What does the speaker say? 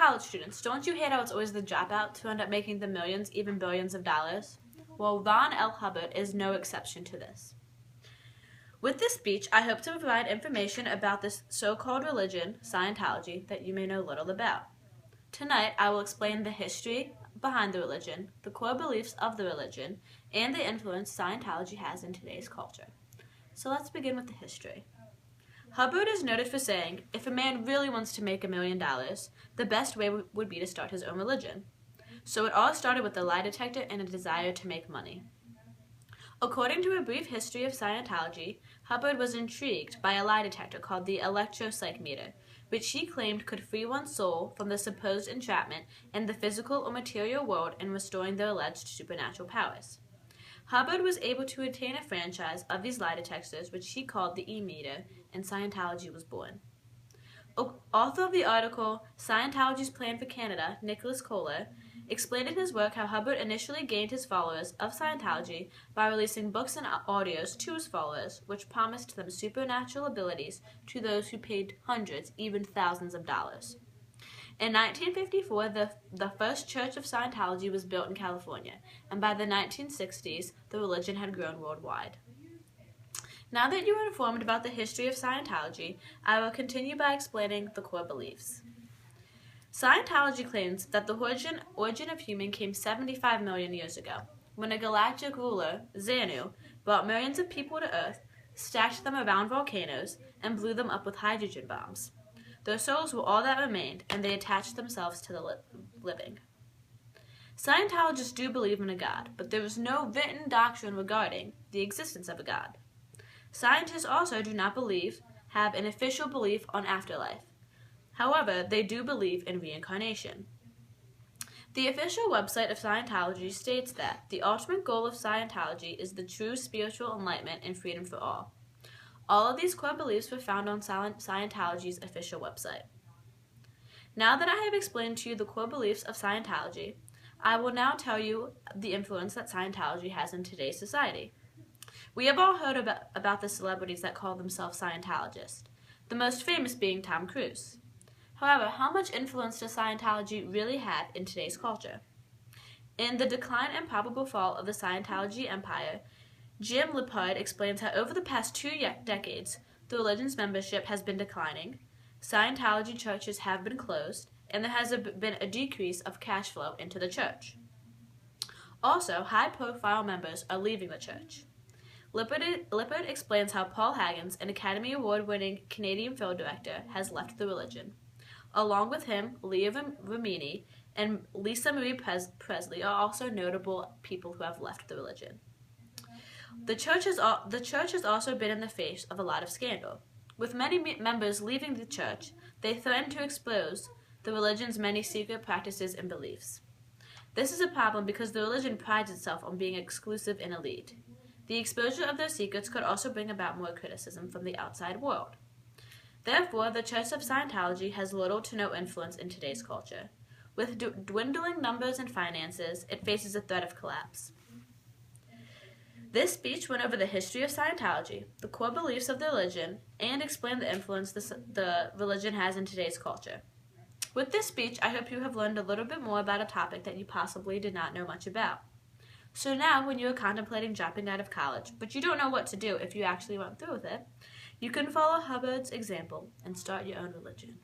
college students, don't you hate how it's always the dropouts who end up making the millions, even billions of dollars? Well, Ron L. Hubbard is no exception to this. With this speech, I hope to provide information about this so-called religion, Scientology, that you may know little about. Tonight, I will explain the history behind the religion, the core beliefs of the religion, and the influence Scientology has in today's culture. So let's begin with the history. Hubbard is noted for saying, if a man really wants to make $1 million, the best way would be to start his own religion. So it all started with a lie detector and a desire to make money. According to a brief history of Scientology, Hubbard was intrigued by a lie detector called the electropsych meter, which he claimed could free one's soul from the supposed entrapment in the physical or material world and restoring their alleged supernatural powers. Hubbard was able to attain a franchise of these lie detectors, which he called the E-meter, and Scientology was born. Author of the article, Scientology's Plan for Canada, Nicholas Kohler, explained in his work how Hubbard initially gained his followers of Scientology by releasing books and audios to his followers, which promised them supernatural abilities to those who paid hundreds, even thousands of dollars. In 1954, the first Church of Scientology was built in California, and by the 1960s, the religion had grown worldwide. Now that you are informed about the history of Scientology, I will continue by explaining the core beliefs. Scientology claims that the origin of human came 75 million years ago, when a galactic ruler, Xanu, brought millions of people to Earth, stacked them around volcanoes, and blew them up with hydrogen bombs. Their souls were all that remained, and they attached themselves to the living. Scientologists do believe in a God, but there is no written doctrine regarding the existence of a God. Scientists also do not have an official belief on afterlife. However, they do believe in reincarnation. The official website of Scientology states that the ultimate goal of Scientology is the true spiritual enlightenment and freedom for all. All of these core beliefs were found on Scientology's official website. Now that I have explained to you the core beliefs of Scientology, I will now tell you the influence that Scientology has in today's society. We have all heard about the celebrities that call themselves Scientologists, the most famous being Tom Cruise. However, how much influence does Scientology really have in today's culture? In The Decline and Probable Fall of the Scientology Empire, Jim Lepard explains how over the past 2 decades, the religion's membership has been declining, Scientology churches have been closed, and there has been a decrease of cash flow into the church. Also, high-profile members are leaving the church. Lippard explains how Paul Higgins, an Academy Award-winning Canadian film director, has left the religion. Along with him, Leah Remini and Lisa Marie Presley are also notable people who have left the religion. The church has also been in the face of a lot of scandal. With many members leaving the church, they threaten to expose the religion's many secret practices and beliefs. This is a problem because the religion prides itself on being exclusive and elite. The exposure of their secrets could also bring about more criticism from the outside world. Therefore, the Church of Scientology has little to no influence in today's culture. With dwindling numbers and finances, it faces a threat of collapse. This speech went over the history of Scientology, the core beliefs of the religion, and explained the influence the religion has in today's culture. With this speech, I hope you have learned a little bit more about a topic that you possibly did not know much about. So now, when you are contemplating dropping out of college, but you don't know what to do if you actually went through with it, you can follow Hubbard's example and start your own religion.